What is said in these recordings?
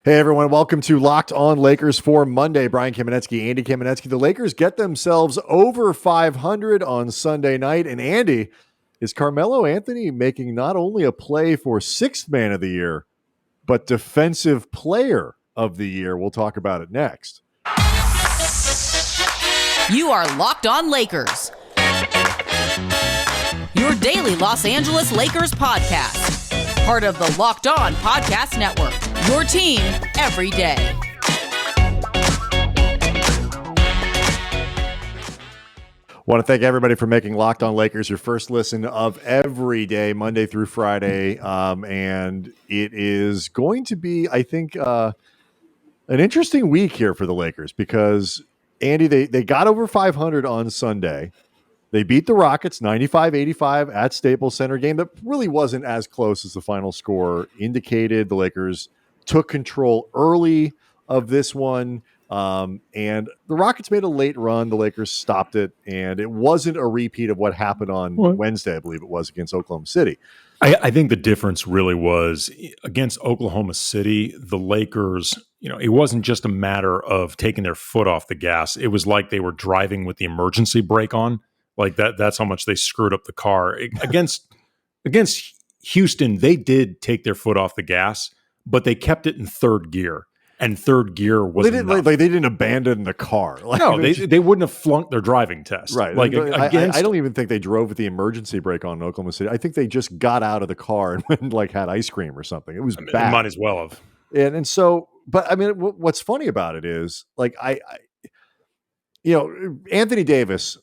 Hey everyone, welcome to Locked On Lakers for Monday. Brian Kamenetsky, Andy Kamenetsky. The Lakers get themselves over 500 on Sunday night. And Andy, is Carmelo Anthony making not only a play for sixth man of the year, but defensive player of the year? We'll talk about it next. You are Locked On Lakers, your daily Los Angeles Lakers podcast. Part of the Locked On Podcast Network, your team every day. Want to thank everybody for making Locked On Lakers your first listen of every day, Monday through Friday. And it is going to be, I think, an interesting week here for the Lakers because, Andy, they got over 500 on Sunday. They beat the Rockets 95-85 at Staples Center, game that really wasn't as close as the final score indicated. The Lakers took control early of this one, and the Rockets made a late run. The Lakers stopped it, and it wasn't a repeat of what happened on Wednesday, I believe it was, against Oklahoma City. I think the difference really was against Oklahoma City, the Lakers, it wasn't just a matter of taking their foot off the gas. It was like they were driving with the emergency brake on. Like that's how much they screwed up the car. Against Houston, they did take their foot off the gas, but they kept it in third gear. And third gear was they didn't abandon the car. No, they wouldn't have flunked their driving test. Right. Like I don't even think they drove with the emergency brake on in Oklahoma City. I think they just got out of the car and went had ice cream or something. It was bad. They might as well have. And so, but I mean, what's funny about it is Anthony Davis.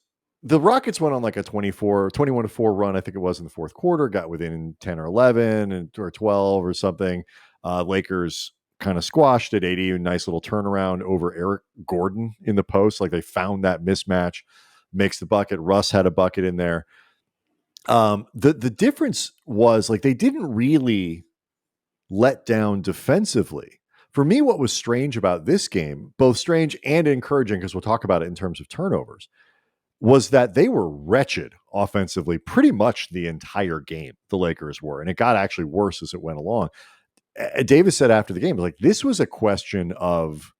The Rockets went on like a 21-4 run, I think it was, in the fourth quarter, got within 10 or 11 or 12 or something. Lakers kind of squashed it, 80, a nice little turnaround over Eric Gordon in the post. Like they found that mismatch, makes the bucket. Russ had a bucket in there. The difference was like they didn't really let down defensively. For me, what was strange about this game, both strange and encouraging, because we'll talk about it in terms of turnovers, was that they were wretched offensively pretty much the entire game, the Lakers were, and it got actually worse as it went along. Davis said after the game, like, this was a question of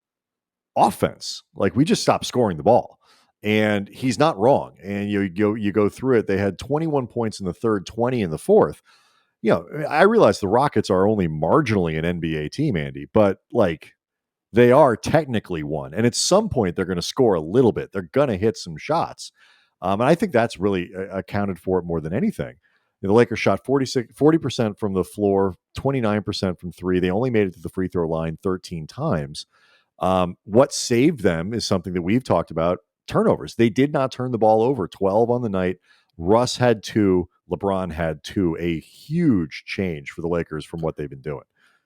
offense. Like, we just stopped scoring the ball. And he's not wrong. And you go through it. They had 21 points in the third, 20 in the fourth. I realize the Rockets are only marginally an NBA team, Andy, but like, they are technically one. And at some point, they're going to score a little bit. They're going to hit some shots. And I think that's really accounted for it more than anything. The Lakers shot 40% from the floor, 29% from three. They only made it to the free throw line 13 times. What saved them is something that we've talked about, turnovers. They did not turn the ball over, 12 on the night. Russ had 2. LeBron had 2. A huge change for the Lakers from what they've been doing.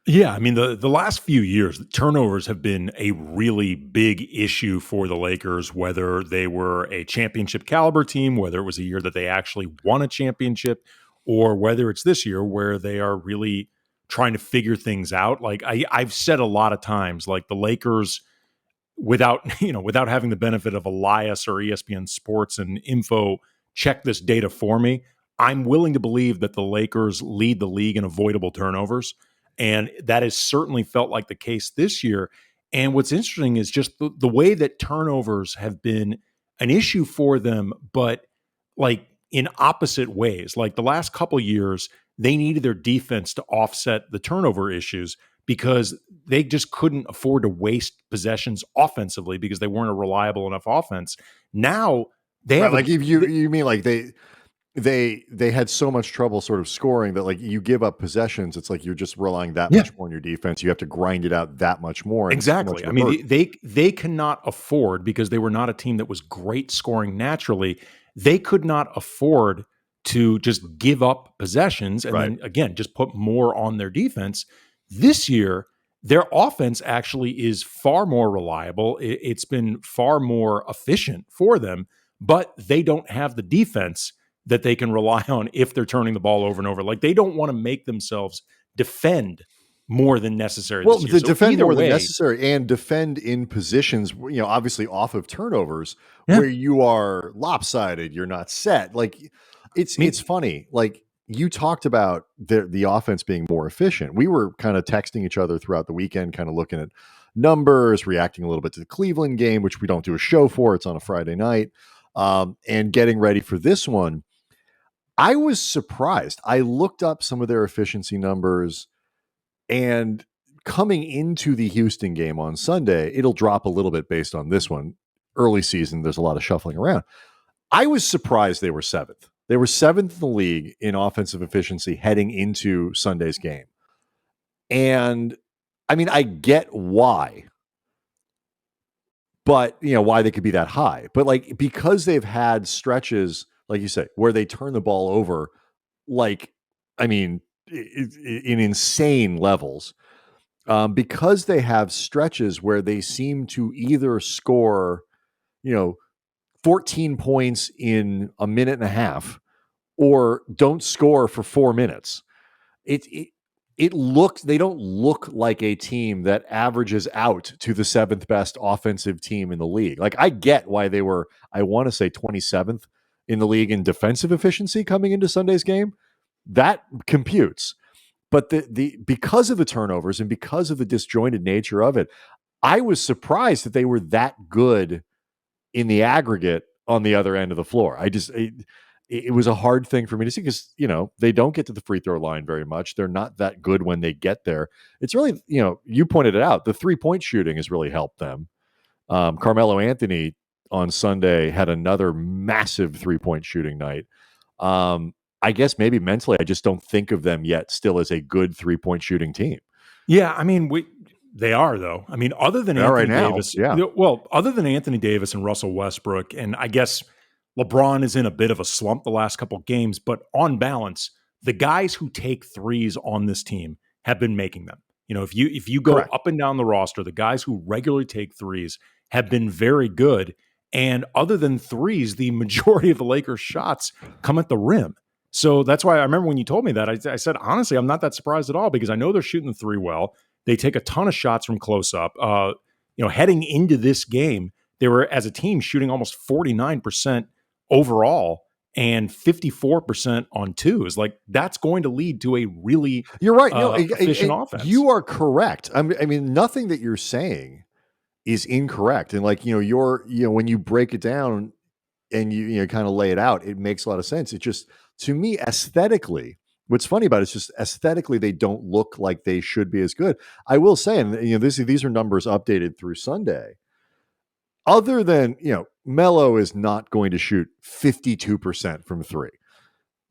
Yeah, I mean, the last few years, the turnovers have been a really big issue for the Lakers, whether they were a championship caliber team, whether it was a year that they actually won a championship, or whether it's this year where they are really trying to figure things out. Like I've said a lot of times, like the Lakers, without having the benefit of Elias or ESPN Sports and Info check this data for me, I'm willing to believe that the Lakers lead the league in avoidable turnovers. And that has certainly felt like the case this year. And what's interesting is just the way that turnovers have been an issue for them, but like in opposite ways. Like the last couple of years, they needed their defense to offset the turnover issues because they just couldn't afford to waste possessions offensively because they weren't a reliable enough offense. Now they have you mean like they had so much trouble sort of scoring that like you give up possessions. It's like you're just relying that much more on your defense. You have to grind it out that much more. Exactly. I mean, they cannot afford, because they were not a team that was great scoring naturally. They could not afford to just give up possessions and then again, just put more on their defense. This year, their offense actually is far more reliable. It's been far more efficient for them, but they don't have the defense that they can rely on if they're turning the ball over and over. Like they don't want to make themselves defend more than necessary. Well, this year. Defend more than necessary and defend in positions, obviously off of turnovers where you are lopsided, you're not set. Like it's funny. Like you talked about the offense being more efficient. We were kind of texting each other throughout the weekend, kind of looking at numbers, reacting a little bit to the Cleveland game, which we don't do a show for. It's on a Friday night, and getting ready for this one. I was surprised. I looked up some of their efficiency numbers, and coming into the Houston game on Sunday, it'll drop a little bit based on this one. Early season, there's a lot of shuffling around. I was surprised they were seventh. They were seventh in the league in offensive efficiency heading into Sunday's game. And I mean, I get why, but why they could be that high. But like, because they've had stretches, like you say, where they turn the ball over, like, I mean, in insane levels, because they have stretches where they seem to either score, 14 points in a minute and a half, or don't score for 4 minutes. They don't look like a team that averages out to the seventh best offensive team in the league. Like, I get why they were, I want to say 27th in the league in defensive efficiency coming into Sunday's game. That computes. But because of the turnovers and because of the disjointed nature of it, I was surprised that they were that good in the aggregate on the other end of the floor. It was a hard thing for me to see because, they don't get to the free throw line very much. They're not that good when they get there. It's really, you pointed it out. The 3-point shooting has really helped them. Carmelo Anthony on Sunday had another massive 3-point shooting night. I guess maybe mentally, I just don't think of them yet still as a good 3-point shooting team. Yeah. I mean, they are, though. I mean, other than Anthony Davis, other than Anthony Davis and Russell Westbrook, and I guess LeBron is in a bit of a slump the last couple of games, but on balance, the guys who take threes on this team have been making them. If you go Correct. up and down the roster, the guys who regularly take threes have been very good. And other than threes, the majority of the Lakers' shots come at the rim. So that's why I remember when you told me that, I said, honestly, I'm not that surprised at all because I know they're shooting the three well. They take a ton of shots from close up. Heading into this game, they were, as a team, shooting almost 49% overall and 54% on twos. Like, that's going to lead to a really you're right. efficient offense. You are correct. I mean, nothing that you're saying is incorrect. And like, when you break it down and you kind of lay it out, it makes a lot of sense. It just, to me, aesthetically, what's funny about it is just aesthetically, they don't look like they should be as good. I will say, and these are numbers updated through Sunday. Other than, Melo is not going to shoot 52% from three,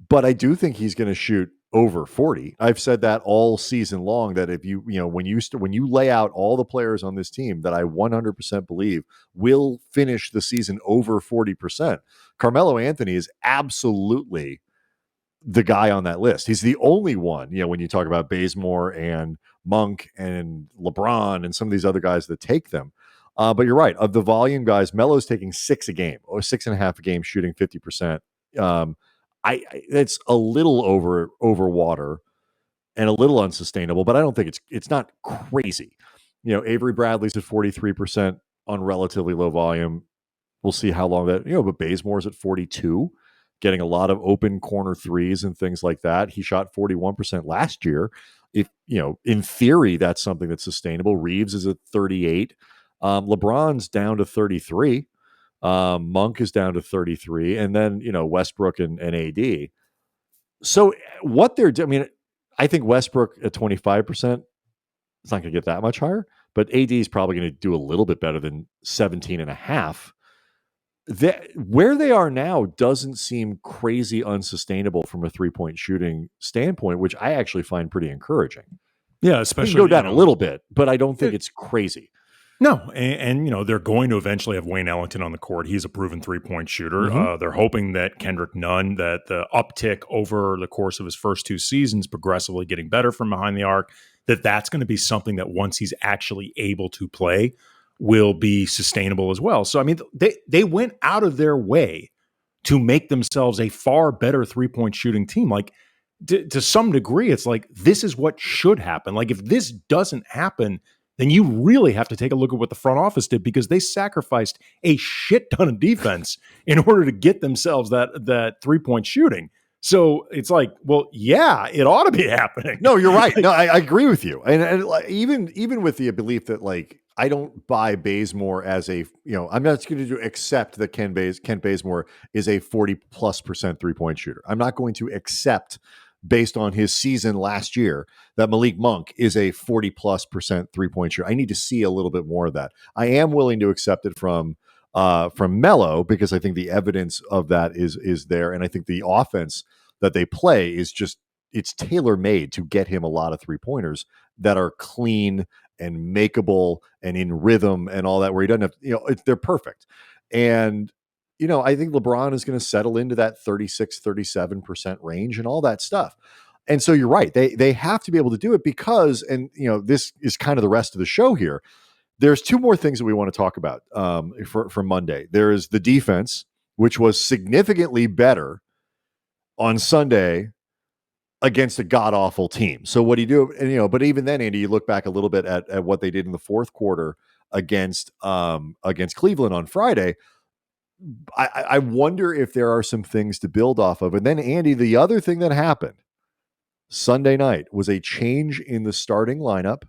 but I do think he's going to shoot over 40. I've said that all season long, that if when you lay out all the players on this team that I 100% believe will finish the season over 40%, Carmelo Anthony is absolutely the guy on that list. He's the only one, when you talk about Bazemore and Monk and LeBron and some of these other guys that take them. But you're right. Of the volume guys, Melo's taking 6 a game or 6.5 a game, shooting 50%. It's a little over water and a little unsustainable, but I don't think it's not crazy. Avery Bradley's at 43% on relatively low volume. We'll see how long that, but Bazemore's at 42, getting a lot of open corner threes and things like that. He shot 41% last year. If, in theory, that's something that's sustainable. Reeves is at 38. LeBron's down to 33. Monk is down to 33. And then, Westbrook and AD. So what they're doing, I think Westbrook at 25%, it's not going to get that much higher, but AD is probably going to do a little bit better than 17.5. Where they are now doesn't seem crazy unsustainable from a 3-point shooting standpoint, which I actually find pretty encouraging. Yeah, especially go down a little bit, but I don't think it's crazy. No, and they're going to eventually have Wayne Ellington on the court. He's a proven 3-point shooter. Mm-hmm. They're hoping that Kendrick Nunn, that the uptick over the course of his first 2 seasons, progressively getting better from behind the arc, that's going to be something that once he's actually able to play will be sustainable as well. So, I mean, they went out of their way to make themselves a far better 3-point shooting team. Like, to some degree, it's like, this is what should happen. Like, if this doesn't happen, then you really have to take a look at what the front office did, because they sacrificed a shit ton of defense in order to get themselves that 3-point shooting. So it's like, well, yeah, it ought to be happening. No, you're right. No, I agree with you. And like, even with the belief that like I don't buy Bazemore as a, I'm not going to accept that Kent Bazemore is a 40+% 3-point shooter. I'm not going to accept, based on his season last year, that Malik Monk is a 40+% 3-point shooter. I need to see a little bit more of that. I am willing to accept it from Melo, because I think the evidence of that is there, and I think the offense that they play is just, it's tailor-made to get him a lot of 3-pointers that are clean and makeable and in rhythm and all that, where he doesn't have, they're perfect. And, I think LeBron is going to settle into that 36-37% range and all that stuff. And so you're right. They have to be able to do it because, and, this is kind of the rest of the show here. There's two more things that we want to talk about for Monday. There is the defense, which was significantly better on Sunday against a god-awful team. So what do you do? And, but even then, Andy, you look back a little bit at what they did in the fourth quarter against Cleveland on Friday. I wonder if there are some things to build off of. And then, Andy, the other thing that happened Sunday night was a change in the starting lineup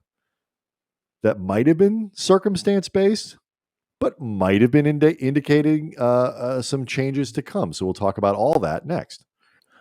that might have been circumstance-based, but might have been indicating some changes to come. So we'll talk about all that next.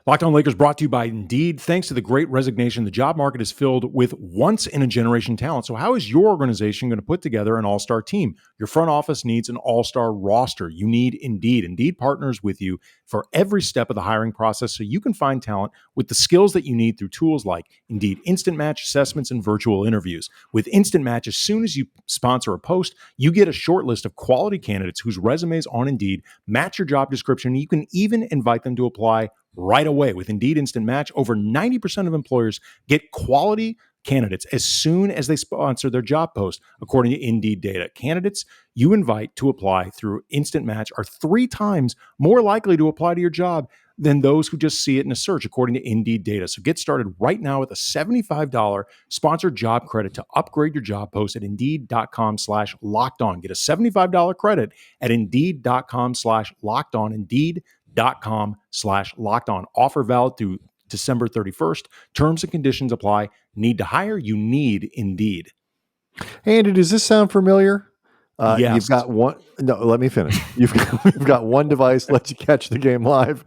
Locked On Lakers brought to you by Indeed. Thanks to the great resignation, the job market is filled with once-in-a-generation talent. So how is your organization going to put together an all-star team? Your front office needs an all-star roster. You need Indeed. Indeed partners with you for every step of the hiring process so you can find talent with the skills that you need through tools like Indeed Instant Match assessments and virtual interviews. With Instant Match, as soon as you sponsor a post, you get a short list of quality candidates whose resumes on Indeed match your job description. You can even invite them to apply right away. With Indeed Instant Match, over 90% of employers get quality candidates as soon as they sponsor their job post, according to Indeed data. Candidates you invite to apply through Instant Match are 3 times more likely to apply to your job than those who just see it in a search, according to Indeed data. So get started right now with a $75 sponsored job credit to upgrade your job post at Indeed.com/lockedon. Get a $75 credit at Indeed.com/lockedon. Indeed.com/lockedon. Offer valid through December 31st. Terms and conditions apply. Need to hire? You need Indeed. Andy, does this sound familiar? Yes. You've got one. No, let me finish. You've got one device lets you catch the game live,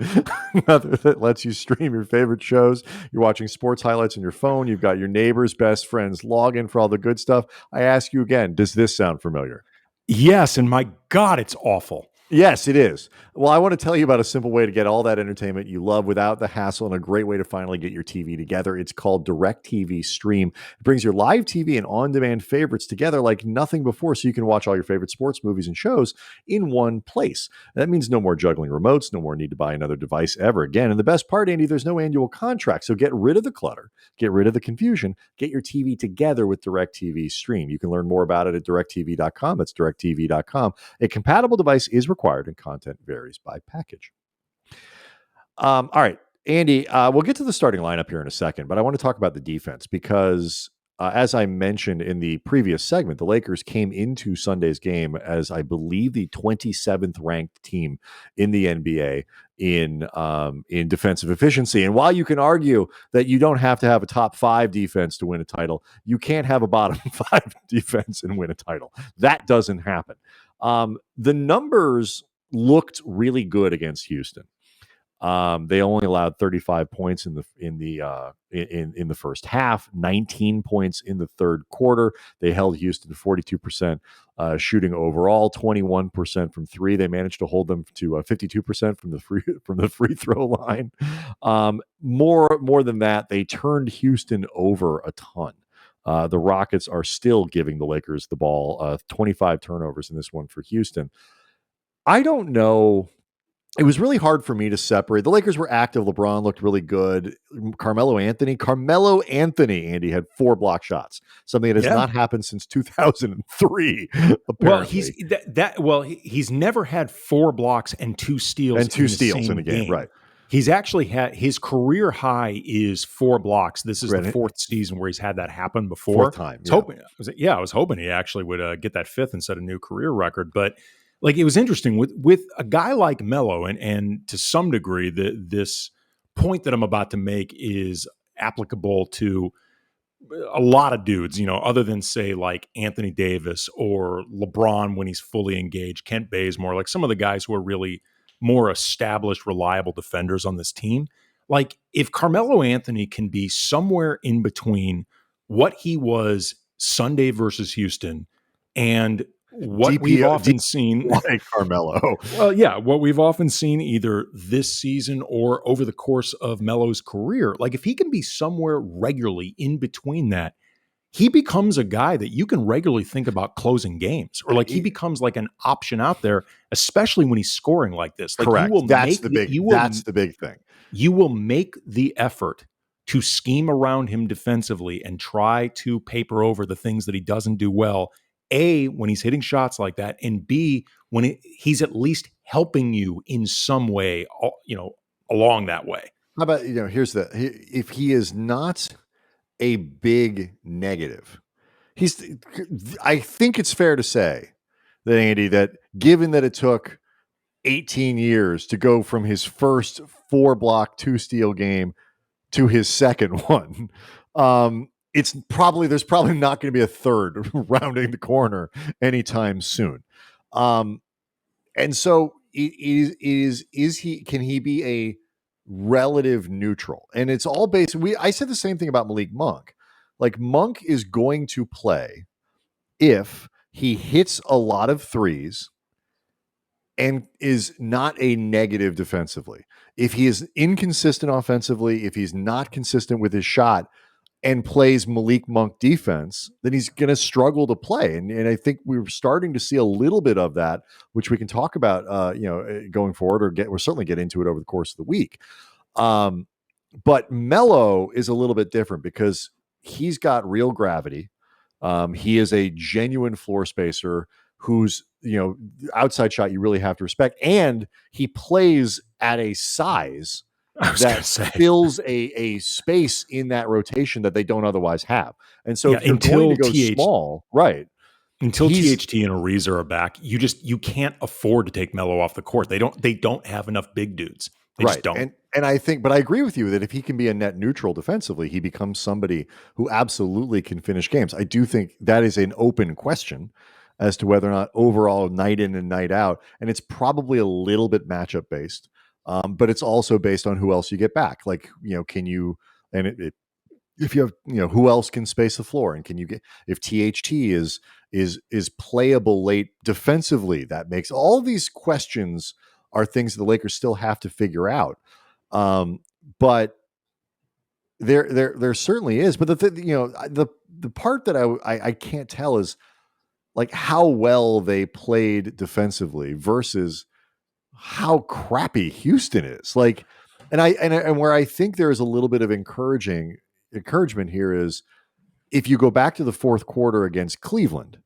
another that lets you stream your favorite shows. You're watching sports highlights on your phone. You've got your neighbor's best friends login for all the good stuff. I ask you again, does this sound familiar? Yes, and my God, it's awful. Yes, it is. Well, I want to tell you about a simple way to get all that entertainment you love without the hassle, and a great way to finally get your TV together. It's called DirecTV Stream. It brings your live TV and on-demand favorites together like nothing before, so you can watch all your favorite sports, movies, and shows in one place. That means no more juggling remotes, no more need to buy another device ever again. And the best part, Andy, there's no annual contract, so get rid of the clutter, get rid of the confusion, get your TV together with DirecTV Stream. You can learn more about it at directtv.com. That's directtv.com. A compatible device is required, and content varies by package. All right, Andy, we'll get to the starting lineup here in a second, but I want to talk about the defense because, as I mentioned in the previous segment, the Lakers came into Sunday's game as, I believe, the 27th ranked team in the NBA in defensive efficiency. And while you can argue that you don't have to have a top 5 defense to win a title, you can't have a bottom 5 defense and win a title. That doesn't happen. The numbers looked really good against Houston. They only allowed 35 points in the first half, 19 points in the third quarter. They held Houston to 42% shooting overall, 21% from 3. They managed to hold them to 52% from the free throw line. More than that, they turned Houston over a ton. The Rockets are still giving the Lakers the ball, 25 turnovers in this one for Houston. I don't know. It was really hard for me to separate. The Lakers were active. LeBron looked really good. Carmelo Anthony, Andy, had 4 block shots, something that has not happened since 2003. Apparently. Well, he's never had 4 blocks and 2 steals in a game, right? He's actually had his career high is 4 blocks. This is the 4th season where he's had that happen before. 4th time. I was hoping he actually would get that 5th and set a new career record. But like, it was interesting with a guy like Melo and to some degree this point that I'm about to make is applicable to a lot of dudes, other than say like Anthony Davis or LeBron when he's fully engaged, Kent Bazemore, like some of the guys who are really more established, reliable defenders on this team. Like if Carmelo Anthony can be somewhere in between what he was Sunday versus Houston and what we've often seen, like Carmelo. Well, yeah, what we've often seen either this season or over the course of Melo's career, like if he can be somewhere regularly in between that, he becomes a guy that you can regularly think about closing games, or like he becomes like an option out there, especially when he's scoring like this. Like correct. That's the big thing. You will make the effort to scheme around him defensively and try to paper over the things that he doesn't do well. A, when he's hitting shots like that, and B, when he's at least helping you in some way, along that way. How about, if he is not a big negative, I think it's fair to say that, Andy, that given that it took 18 years to go from his first 4-block 2-steal game to his second one, there's probably not going to be a third rounding the corner anytime soon. And so can he be a relative neutral? And it's all based. I said the same thing about Malik Monk. Like Monk is going to play if he hits a lot of threes and is not a negative defensively. If he is inconsistent offensively, if he's not consistent with his shot, and plays Malik Monk defense, then he's going to struggle to play. And I think we're starting to see a little bit of that, which we can talk about, going forward, or we'll certainly get into it over the course of the week. But Melo is a little bit different because he's got real gravity. He is a genuine floor spacer who's, outside shot you really have to respect. And he plays at a size that fills a space in that rotation that they don't otherwise have. And so if you're going to go small, right? Until THT and Ariza are back, you can't afford to take Melo off the court. They don't have enough big dudes. They just don't. And I think, but I agree with you that if he can be a net neutral defensively, he becomes somebody who absolutely can finish games. I do think that is an open question as to whether or not overall night in and night out, and it's probably a little bit matchup based. But it's also based on who else you get back. Like, can you, and if you have, who else can space the floor, and can you get, if THT is playable late defensively, that makes all these questions are things the Lakers still have to figure out. But there certainly is. But the part that I can't tell is like how well they played defensively versus how crappy Houston is. Like, and where I think there is a little bit of encouragement here is if you go back to the fourth quarter against Cleveland,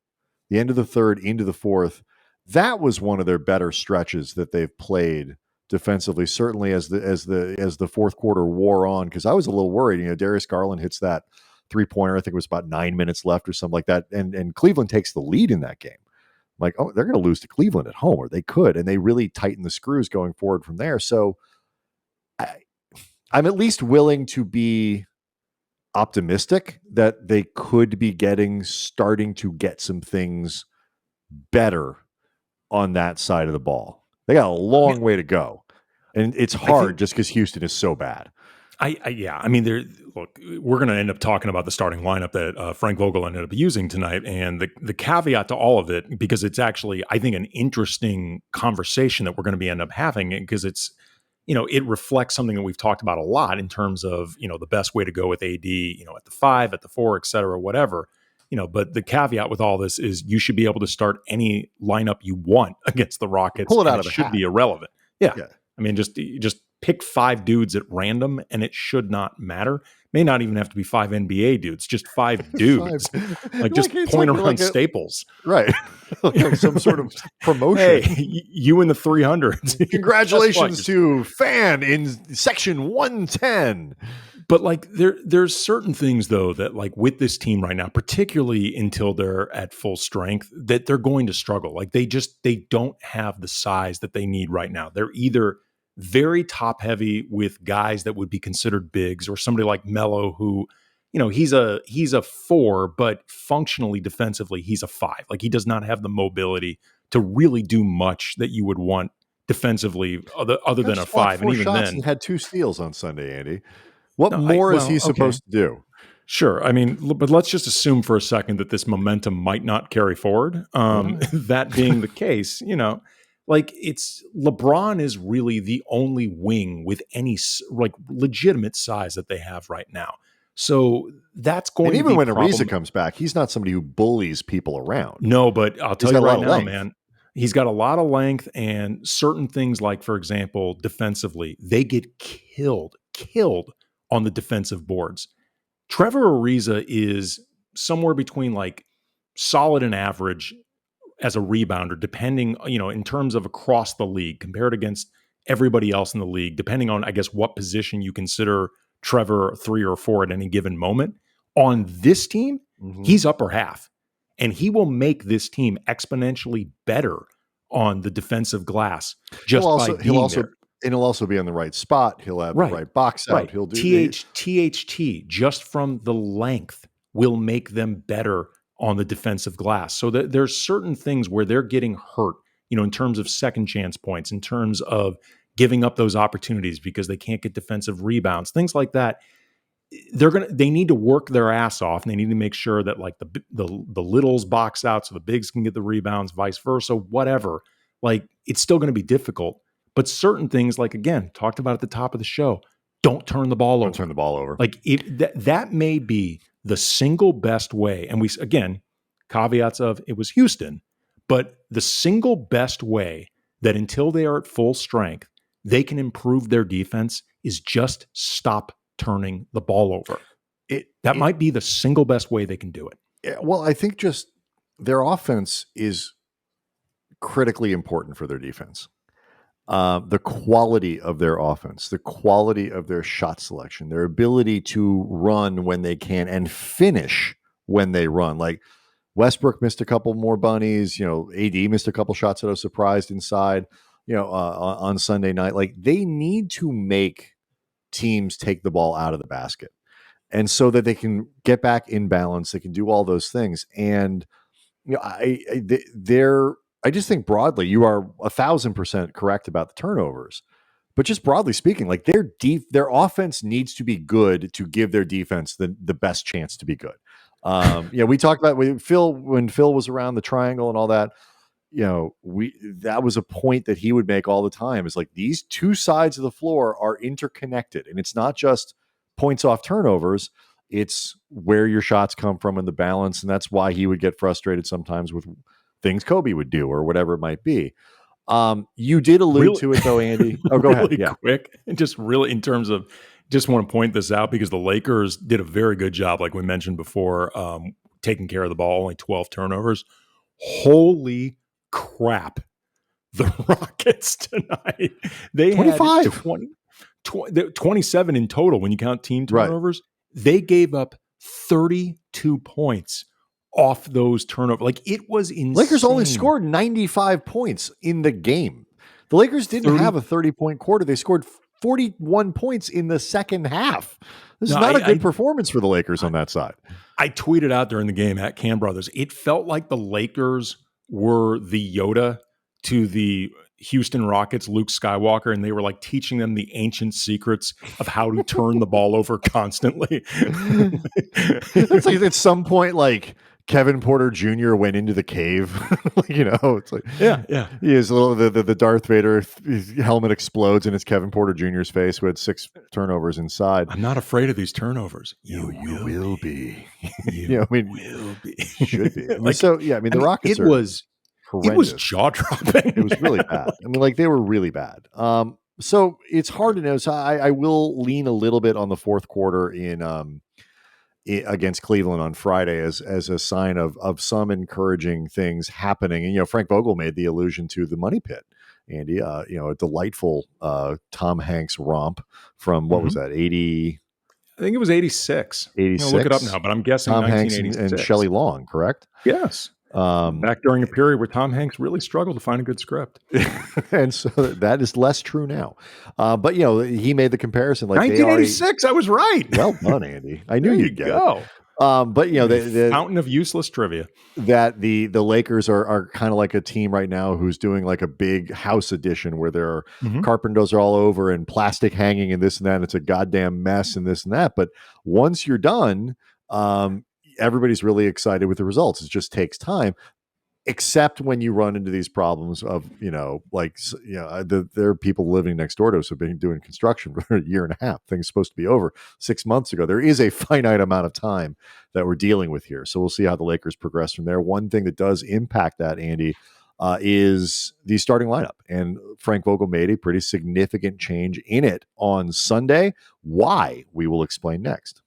the end of the third into the fourth, that was one of their better stretches that they've played defensively, certainly as the fourth quarter wore on, because I was a little worried. Darius Garland hits that 3-pointer, I think it was about 9 minutes left or something like that, and Cleveland takes the lead in that game. Like, oh, they're going to lose to Cleveland at home, or they could, and they really tighten the screws going forward from there. So I'm at least willing to be optimistic that they could be starting to get some things better on that side of the ball. They got a long way to go, and it's hard just because Houston is so bad. Look, we're going to end up talking about the starting lineup that Frank Vogel ended up using tonight, and the caveat to all of it, because it's actually, I think, an interesting conversation that we're going to end up having, because it's, it reflects something that we've talked about a lot in terms of, the best way to go with AD, at the 5, at the 4, et cetera, whatever. But the caveat with all this is you should be able to start any lineup you want against the Rockets. Pull it out of it should be irrelevant. Yeah. I mean, just pick 5 dudes at random, and it should not matter. May not even have to be 5 NBA dudes, just 5 dudes. Just point around Staples. Right. Like some sort of promotion. Hey, you in the 300s. Congratulations to fan in section 110. But there's certain things though that with this team right now, particularly until they're at full strength, that they're going to struggle. They don't have the size that they need right now. They're either very top heavy with guys that would be considered bigs, or somebody like Melo, who, he's a 4, but functionally defensively, he's a 5. Like, he does not have the mobility to really do much that you would want defensively other than a 5. And even then, he had 2 steals on Sunday, Andy. What No, more is he okay. supposed to do? Sure. I mean, but let's just assume for a second that this momentum might not carry forward. That being the case, like, it's LeBron is really the only wing with any like legitimate size that they have right now. So that's going to be. And even when Ariza comes back, he's not somebody who bullies people around. No, but I'll tell you right now, man, he's got a lot of length, and certain things, like, for example, defensively, they get killed on the defensive boards. Trevor Ariza is somewhere between like solid and average as a rebounder, depending, in terms of across the league, compared against everybody else in the league, depending on, I guess, what position you consider Trevor 3 or 4 at any given moment. On this team, he's upper half, and he will make this team exponentially better on the defensive glass. He'll also be on the right spot. He'll have the right box out. He'll do THT just from the length will make them better on the defensive glass. So there's certain things where they're getting hurt, in terms of second chance points, in terms of giving up those opportunities because they can't get defensive rebounds, things like that. They need to work their ass off, and they need to make sure that, like, the littles box out so the bigs can get the rebounds, vice versa, whatever. Like, it's still going to be difficult. But certain things, like, again, talked about at the top of the show, don't turn the ball over. Don't turn the ball over. Like, that may be the single best way. And again, caveats of it was Houston, but the single best way that until they are at full strength, they can improve their defense is just stop turning the ball over. That might be the single best way they can do it. Yeah, well, I think just their offense is critically important for their defense. The quality of their offense, the quality of their shot selection, their ability to run when they can and finish when they run. Like, Westbrook missed a couple more bunnies, AD missed a couple shots that I was surprised inside, on Sunday night. Like, they need to make teams take the ball out of the basket, and so that they can get back in balance, they can do all those things. And I just think broadly, you are 1,000% correct about the turnovers, but just broadly speaking, like, their offense needs to be good to give their defense the best chance to be good. We talked about when Phil was around the triangle and all that. That was a point that he would make all the time, is like, these two sides of the floor are interconnected, and it's not just points off turnovers. It's where your shots come from and the balance. And that's why he would get frustrated sometimes with things Kobe would do or whatever it might be. You did allude to it though, Andy. Oh, go ahead. Yeah. Quick. And just really in terms of, just want to point this out because the Lakers did a very good job, like we mentioned before, taking care of the ball, only 12 turnovers. Holy crap. The Rockets tonight. They 25. had 27 in total when you count team turnovers. Right. They gave up 32 points off those turnovers. Like, it was insane. Lakers only scored 95 points in the game. The Lakers didn't have a 30-point quarter. They scored 41 points in the second half. This is not a good performance for the Lakers on that side. I tweeted out during the game at Cam Brothers, it felt like the Lakers were the Yoda to the Houston Rockets, Luke Skywalker, and they were like teaching them the ancient secrets of how to turn the ball over constantly. It's like at some point, like, Kevin Porter Jr. went into the cave. It's like, yeah. He is a little, the Darth Vader his helmet explodes and it's Kevin Porter Jr.'s face, who had 6 turnovers inside. I'm not afraid of these turnovers. You will be. Will be. Should be. The Rockets it was jaw-dropping. It was really bad. They were really bad. So it's hard to know. So I will lean a little bit on the fourth quarter against Cleveland on Friday as a sign of some encouraging things happening. And, Frank Vogel made the allusion to the money pit, Andy, a delightful Tom Hanks romp from, what was that, 80? I think it was 86. 86. Look it up now, but I'm guessing Tom 1986. Hanks and Shelley Long, correct? Yes. Back during a period where Tom Hanks really struggled to find a good script. And so that is less true now. But, he made the comparison. Like 1986, I was right. Well done, Andy. I knew you'd get it. But, the fountain of useless trivia. That the Lakers are kind of like a team right now who's doing like a big house edition where there are carpenters are all over and plastic hanging and this and that. And it's a goddamn mess and this and that. But once you're done, everybody's really excited with the results. It just takes time, except when you run into these problems of, there are people living next door to us who've been doing construction for a year and a half. Things supposed to be over 6 months ago. There is a finite amount of time that we're dealing with here. So we'll see how the Lakers progress from there. One thing that does impact that, Andy, is the starting lineup. And Frank Vogel made a pretty significant change in it on Sunday. Why? We will explain next.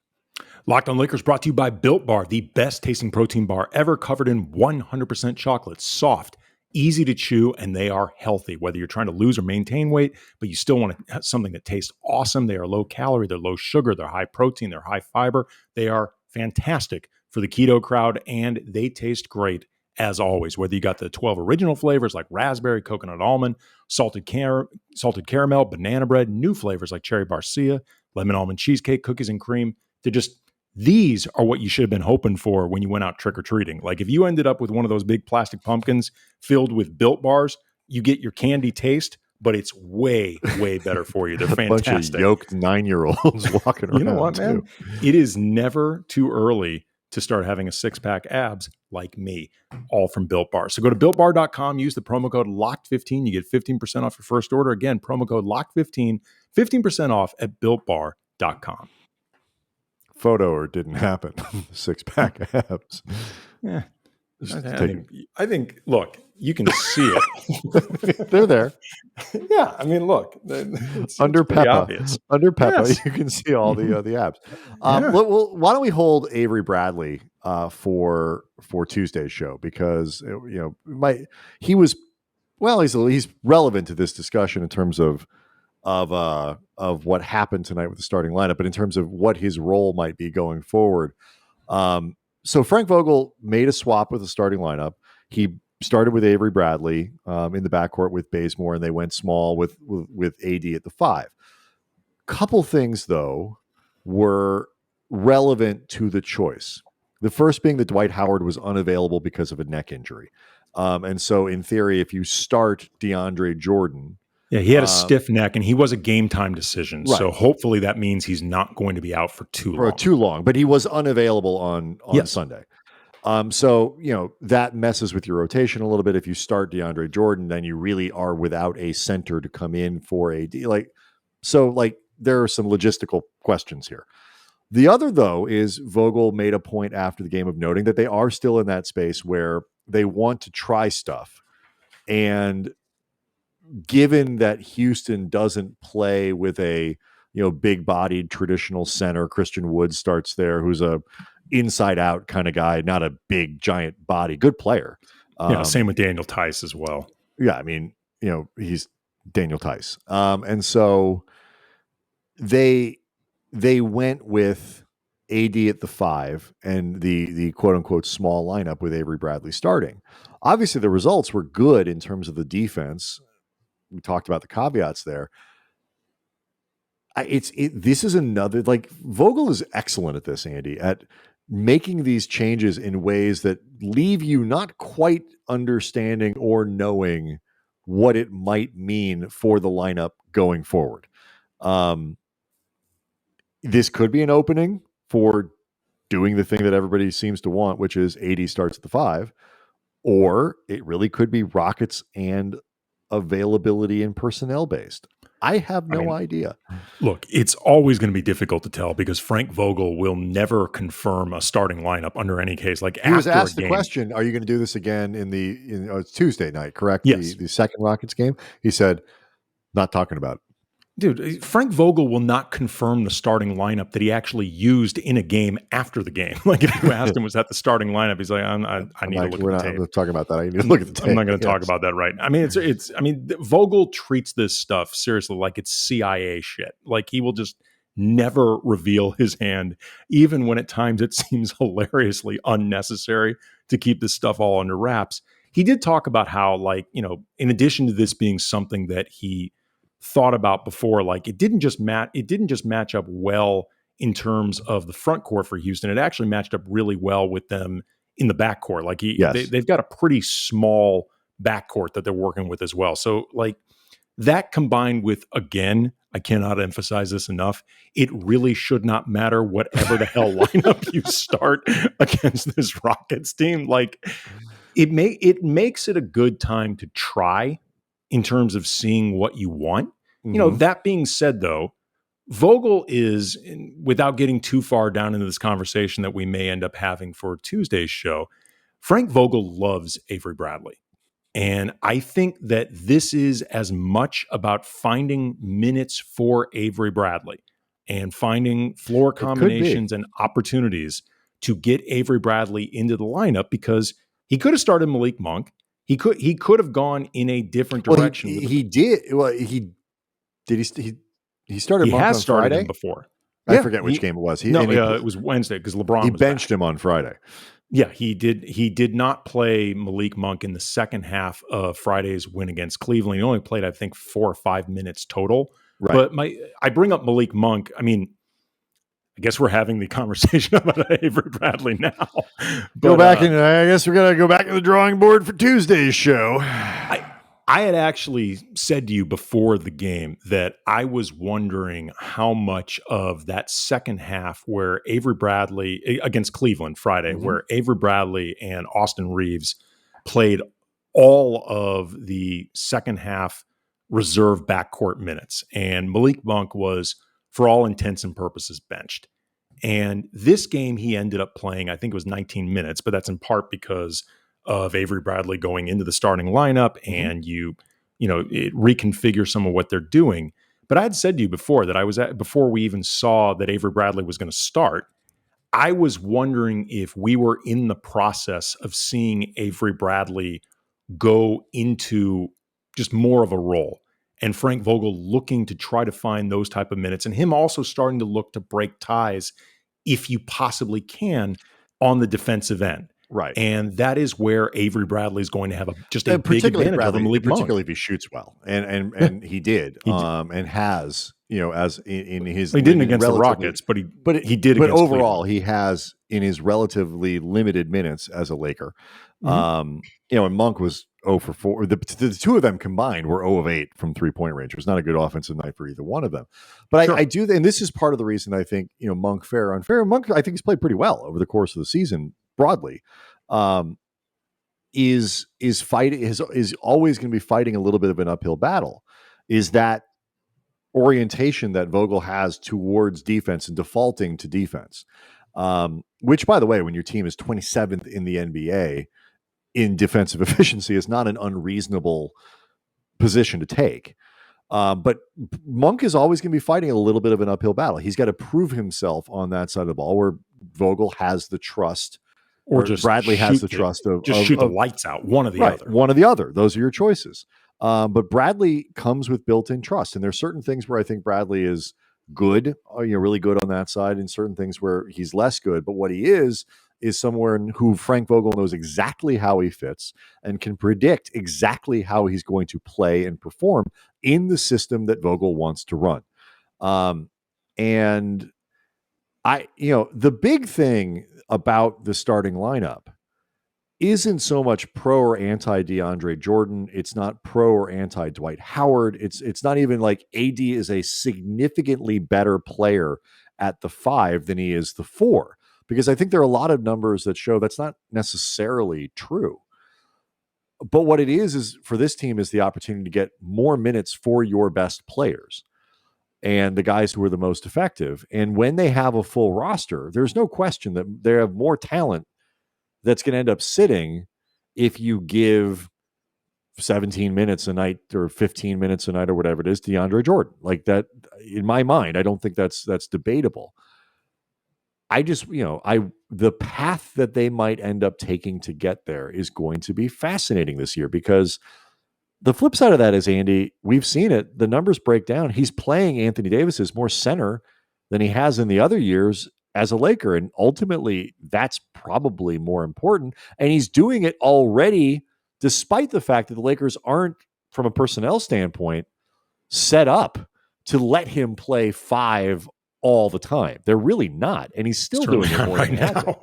Locked on Lakers brought to you by Built Bar, the best tasting protein bar ever, covered in 100% chocolate, soft, easy to chew, and they are healthy. Whether you're trying to lose or maintain weight, but you still want to have something that tastes awesome. They are low calorie, they're low sugar, they're high protein, they're high fiber. They are fantastic for the keto crowd, and they taste great as always. Whether you got the 12 original flavors like raspberry, coconut almond, salted caramel, banana bread, new flavors like cherry barcia, lemon almond cheesecake, cookies and cream. These are what you should have been hoping for when you went out trick-or-treating. Like if you ended up with one of those big plastic pumpkins filled with Built Bars, you get your candy taste, but it's way, way better for you. They're fantastic. A bunch of yoked 9-year-olds walking around. You know what, man? It is never too early to start having a six-pack abs like me, all from Built Bar. So go to BuiltBar.com, use the promo code LOCKED15. You get 15% off your first order. Again, promo code LOCKED15, 15% off at BuiltBar.com. Photo or didn't happen. 6-pack abs. Yeah. I think, look, you can see it. They're there. Yeah. I mean, look. Under Peppa, yes. You can see all the abs. Well, why don't we hold Avery Bradley for Tuesday's show? Because, he's relevant to this discussion in terms of what happened tonight with the starting lineup, but in terms of what his role might be going forward. So Frank Vogel made a swap with the starting lineup. He started with Avery Bradley in the backcourt with Bazemore, and they went small with AD at the 5. Couple things, though, were relevant to the choice. The first being that Dwight Howard was unavailable because of a neck injury. And so in theory, if you start DeAndre Jordan, yeah, he had a stiff neck, and he was a game time decision. Right. So hopefully that means he's not going to be out for too long. But he was unavailable on Sunday. So, that messes with your rotation a little bit. If you start DeAndre Jordan, then you really are without a center to come in for AD. There are some logistical questions here. The other, though, is Vogel made a point after the game of noting that they are still in that space where they want to try stuff. And given that Houston doesn't play with a big-bodied traditional center, Christian Wood starts there, who's a inside-out kind of guy, not a big giant body, good player. Same with Daniel Tice as well. Yeah, I mean, he's Daniel Tice, and so they went with AD at the 5 and the quote-unquote small lineup with Avery Bradley starting. Obviously, the results were good in terms of the defense. We talked about the caveats there. This is another, Vogel is excellent at this, Andy, at making these changes in ways that leave you not quite understanding or knowing what it might mean for the lineup going forward. This could be an opening for doing the thing that everybody seems to want, which is AD starts at the 5, or it really could be Rockets and availability and personnel based. I have no idea. Look, it's always going to be difficult to tell because Frank Vogel will never confirm a starting lineup under any case. He was asked the question, are you going to do this again it's Tuesday night, correct? Yes. The second Rockets game. He said, not talking about it. Dude, Frank Vogel will not confirm the starting lineup that he actually used in a game after the game. Like if you asked him, was that the starting lineup? He's like, I need to look at the tape. We're not talking about that. I need to look at the tape. I'm not going to talk about that right now. I mean, Vogel treats this stuff seriously like it's CIA shit. Like he will just never reveal his hand, even when at times it seems hilariously unnecessary to keep this stuff all under wraps. He did talk about how, like, you know, in addition to this being something that he thought about before, like it didn't just match up well in terms of the front court for Houston. It actually matched up really well with them in the backcourt. Like they've got a pretty small backcourt that they're working with as well. So like that combined with, again, I cannot emphasize this enough, it really should not matter whatever the hell lineup you start against this Rockets team. Like it makes it a good time to try in terms of seeing what you want. Mm-hmm. You know, that being said, though, Vogel is, without getting too far down into this conversation that we may end up having for Tuesday's show, Frank Vogel loves Avery Bradley. And I think that this is as much about finding minutes for Avery Bradley and finding floor combinations and opportunities to get Avery Bradley into the lineup, because he could have started Malik Monk. He could have gone in a different direction. Well, he did. Well, he started. He Monk has on started Friday? Him before. I forget which game it was. It was Wednesday because LeBron. He was benched back. him on Friday. Yeah, he did. He did not play Malik Monk in the second half of Friday's win against Cleveland. He only played, I think, 4 or 5 minutes total. Right. But I bring up Malik Monk. I mean, I guess we're having the conversation about Avery Bradley now. But, I guess we're gonna go back to the drawing board for Tuesday's show. I had actually said to you before the game that I was wondering how much of that second half where Avery Bradley against Cleveland Friday, where Avery Bradley and Austin Reeves played all of the second half reserve backcourt minutes. And Malik Monk was, for all intents and purposes, benched. And this game he ended up playing, I think it was 19 minutes, but that's in part because of Avery Bradley going into the starting lineup and it reconfigure some of what they're doing. But I had said to you before that before we even saw that Avery Bradley was going to start, I was wondering if we were in the process of seeing Avery Bradley go into just more of a role, and Frank Vogel looking to try to find those type of minutes, and him also starting to look to break ties if you possibly can on the defensive end. Right. And that is where Avery Bradley is going to have a big advantage over Malik Monk. Particularly if he shoots well. And he did. And has, as in his... He didn't against the Rockets, but he did against overall, Cleveland. He has, in his relatively limited minutes as a Laker, and Monk was 0 for 4. The two of them combined were 0 of 8 from 3-point range. It was not a good offensive night for either one of them. But I do, and this is part of the reason I think, Monk, fair or unfair. Monk, I think he's played pretty well over the course of the season broadly. Is fighting is always going to be fighting a little bit of an uphill battle. Is that orientation that Vogel has towards defense and defaulting to defense, which, by the way, when your team is 27th in the NBA in defensive efficiency, is not an unreasonable position to take. But Monk is always going to be fighting a little bit of an uphill battle. He's got to prove himself on that side of the ball, where Vogel has the trust. Or just Bradley has the trust of shoot the lights out, one or the other. One or the other. Those are your choices. But Bradley comes with built-in trust, and there's certain things where I think Bradley is good, really good on that side, and certain things where he's less good. But what he is someone who Frank Vogel knows exactly how he fits and can predict exactly how he's going to play and perform in the system that Vogel wants to run. And the big thing about the starting lineup isn't so much pro or anti DeAndre Jordan. It's not pro or anti Dwight Howard. It's not even like AD is a significantly better player at the 5 than he is the 4, because I think there are a lot of numbers that show that's not necessarily true. But what it is for this team is the opportunity to get more minutes for your best players and the guys who are the most effective. And when they have a full roster, there's no question that they have more talent that's going to end up sitting if you give 17 minutes a night or 15 minutes a night or whatever it is to DeAndre Jordan. Like that, in my mind, I don't think that's debatable. I just, the path that they might end up taking to get there is going to be fascinating this year, because the flip side of that is, Andy, we've seen it. The numbers break down. He's playing Anthony Davis as more center than he has in the other years as a Laker. And ultimately, that's probably more important. And he's doing it already, despite the fact that the Lakers aren't, from a personnel standpoint, set up to let him play 5 all the time. They're really not. And he's still doing it more right now.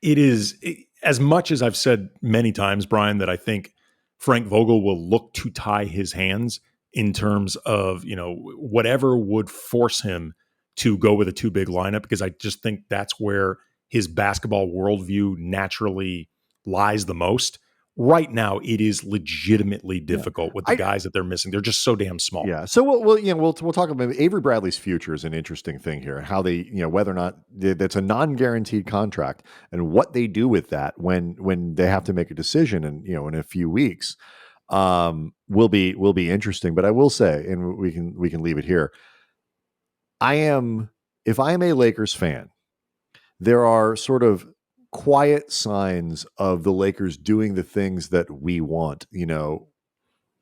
It is, as much as I've said many times, Brian, that I think Frank Vogel will look to tie his hands in terms of, whatever would force him to go with a too big lineup, because I just think that's where his basketball worldview naturally lies the most. Right now, it is legitimately difficult with the guys that they're missing. They're just so damn small. Yeah. So we'll talk about Avery Bradley's future is an interesting thing here, and how they, whether or not that's a non-guaranteed contract, and what they do with that when they have to make a decision, and in a few weeks, will be interesting. But I will say, and we can leave it here. If I am a Lakers fan, there are sort of quiet signs of the Lakers doing the things that we want,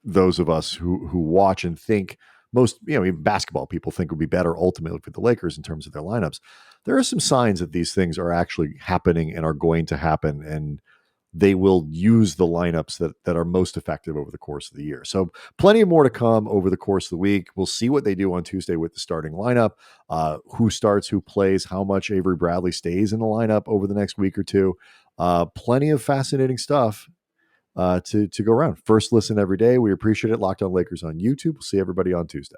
those of us who watch and think most, even basketball people think would be better ultimately for the Lakers in terms of their lineups. There are some signs that these things are actually happening and are going to happen, and they will use the lineups that are most effective over the course of the year. So plenty more to come over the course of the week. We'll see what they do on Tuesday with the starting lineup, who starts, who plays, how much Avery Bradley stays in the lineup over the next week or two. Plenty of fascinating stuff to go around. First listen every day. We appreciate it. Locked On Lakers on YouTube. We'll see everybody on Tuesday.